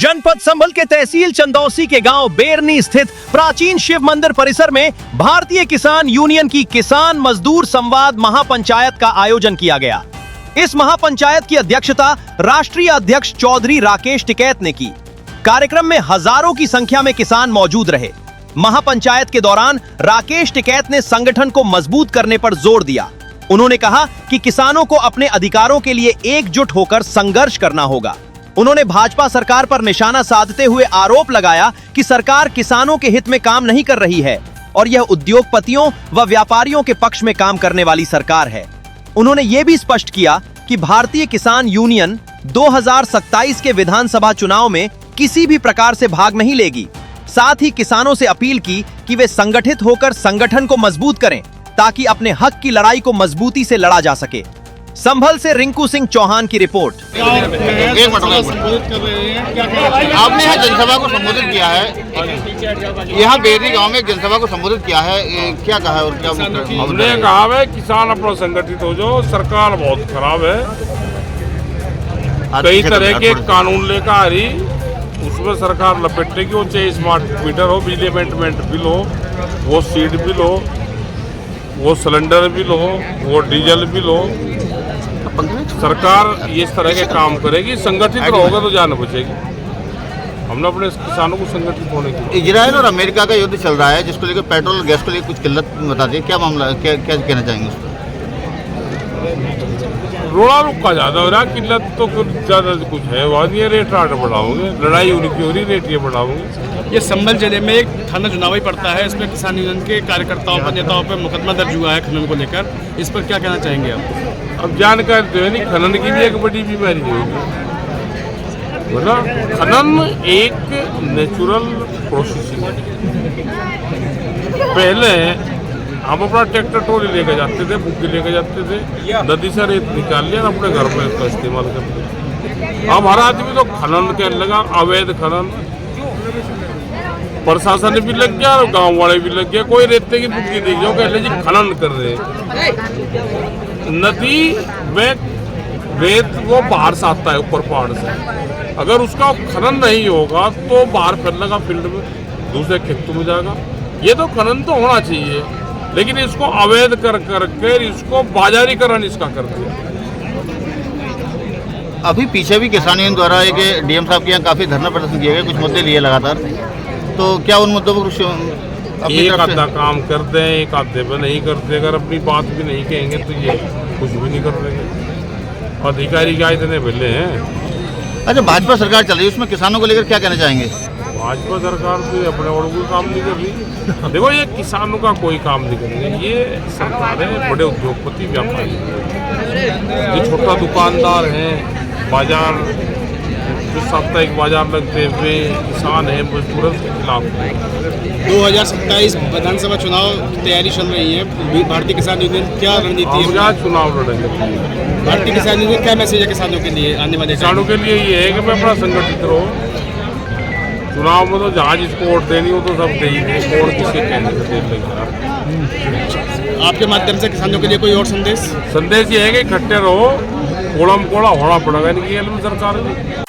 जनपद संभल के तहसील चंदौसी के गांव बेरनी स्थित प्राचीन शिव मंदिर परिसर में भारतीय किसान यूनियन की किसान मजदूर संवाद महापंचायत का आयोजन किया गया। इस महापंचायत की अध्यक्षता राष्ट्रीय अध्यक्ष चौधरी राकेश टिकैत ने की। कार्यक्रम में हजारों की संख्या में किसान मौजूद रहे। महापंचायत के दौरान राकेश टिकैत ने संगठन को मजबूत करने पर जोर दिया। उन्होंने कहा कि किसानों को अपने अधिकारों के लिए एकजुट होकर संघर्ष करना होगा। उन्होंने भाजपा सरकार पर निशाना साधते हुए आरोप लगाया कि सरकार किसानों के हित में काम नहीं कर रही है और यह उद्योगपतियों व व्यापारियों के पक्ष में काम करने वाली सरकार है। उन्होंने ये भी स्पष्ट किया कि भारतीय किसान यूनियन 2027 के विधानसभा चुनाव में किसी भी प्रकार से भाग नहीं लेगी। साथ ही किसानों से अपील की कि वे संगठित होकर संगठन को मजबूत करें ताकि अपने हक की लड़ाई को मजबूती से लड़ा जा सके। संभल से रिंकू सिंह चौहान की रिपोर्ट। आपने यहाँ जनसभा को संबोधित किया है, यहाँ बेरनी गांव में जनसभा को संबोधित किया है, क्या कहा है और क्या? हमने कहा है किसान अपना संगठित हो जाओ, सरकार बहुत खराब है, कई तरह के कानून लेकर आ रही, उसमें सरकार लपेटने की, वो चाहे स्मार्ट मीटर हो, बिजली अमेंडमेंट बिल हो, वो सीड बिल हो, वो सिलेंडर बिल हो, वो डीजल बिल हो, सरकार इस तरह के काम करेगी। संगठित रहोगे तो जान बचेगी। हमने अपने किसानों को संगठित होने की। इजराइल और अमेरिका का युद्ध चल रहा है जिसको लेकर पेट्रोल गैस को लेकर कुछ किल्लत बता दी, क्या मामला है, क्या कहना चाहेंगे उस पर? रोड़ा रुका ज्यादा हो रहा, किल्लत तो ज्यादा कुछ है, वहाँ ये रेट राट बढ़ाओगे, लड़ाई उनकी हो रही, रेट ये बढ़ाओगे। ये संभल जिले में एक थाना चुनाव ही पड़ता है, इसमें किसान यूनियन के कार्यकर्ताओं पर नेताओं पर मुकदमा दर्ज हुआ है खनन को लेकर, इस पर क्या कहना चाहेंगे आप? अब जानकारी तो है नहीं, खनन की भी एक बड़ी बीमारी होगी, मतलब खनन एक नेचुरल प्रोसेसिंग है। पहले हम अपना ट्रैक्टर ट्रॉली लेकर जाते थे, बुग्गी लेकर जाते थे, नदी से रेत निकाल लिया, अपने घर में इसका इस्तेमाल करते थे। अब हर आदमी तो खनन कहने लगा, अवैध खनन, प्रशासन भी लग गया और गांव वाले भी लग गया। कोई रेते की बुग्गी देख जाओ, कह जी खनन कर रहे हैं। नदी में रेत वो बाहर से आता है, ऊपर पहाड़ से, अगर उसका खनन नहीं होगा तो बाहर फैलने का फील्ड में दूसरे खेतों में जाएगा। ये तो खनन तो होना चाहिए, लेकिन इसको अवैध कर करके इसको बाजारीकरण इसका कर दिया। अभी पीछे भी किसान यूनियन द्वारा एक डीएम साहब के यहाँ काफी धरना प्रदर्शन किए गए, कुछ मुद्दे लिए लगातार, तो क्या उन मुद्दों पर एक आधा काम करते हैं, एक आधे पे नहीं करते। अगर अपनी बात भी नहीं कहेंगे तो ये कुछ भी नहीं कर देंगे। अधिकारी क्या इतने भले हैं। अच्छा, भाजपा सरकार चल रही है, उसमें किसानों को लेकर क्या कहना चाहेंगे? भाजपा सरकार तो अपने और कोई काम नहीं कर रही। देखो, ये किसानों का कोई काम नहीं करेंगे। ये सरकारें बड़े उद्योगपति व्यापारी, जो छोटा दुकानदार हैं, बाजार जो साप्ताहिक बाजार लगते हुए किसान है, मजदूरों के खिलाफ। 2027 विधानसभा चुनाव की तैयारी चल रही है, भारतीय किसान यूनियन क्या रणनीति है? क्या चुनाव लड़ेंगे? भारतीय किसान यूनियन क्या मैसेज है किसानों के लिए आने वाले? किसानों के लिए ये है कि मैं अपना संगठित रहो। चुनाव में तो जहाँ जिसको वोट देनी हो तो सब दे ही दे, वोट किसके कहने से दे देगा। आपके माध्यम से किसानों के लिए कोई और संदेश? संदेश ये है कि इकट्ठे रहो, कोड़ा मकोड़ा होना पड़ेगा इनकी सरकार में।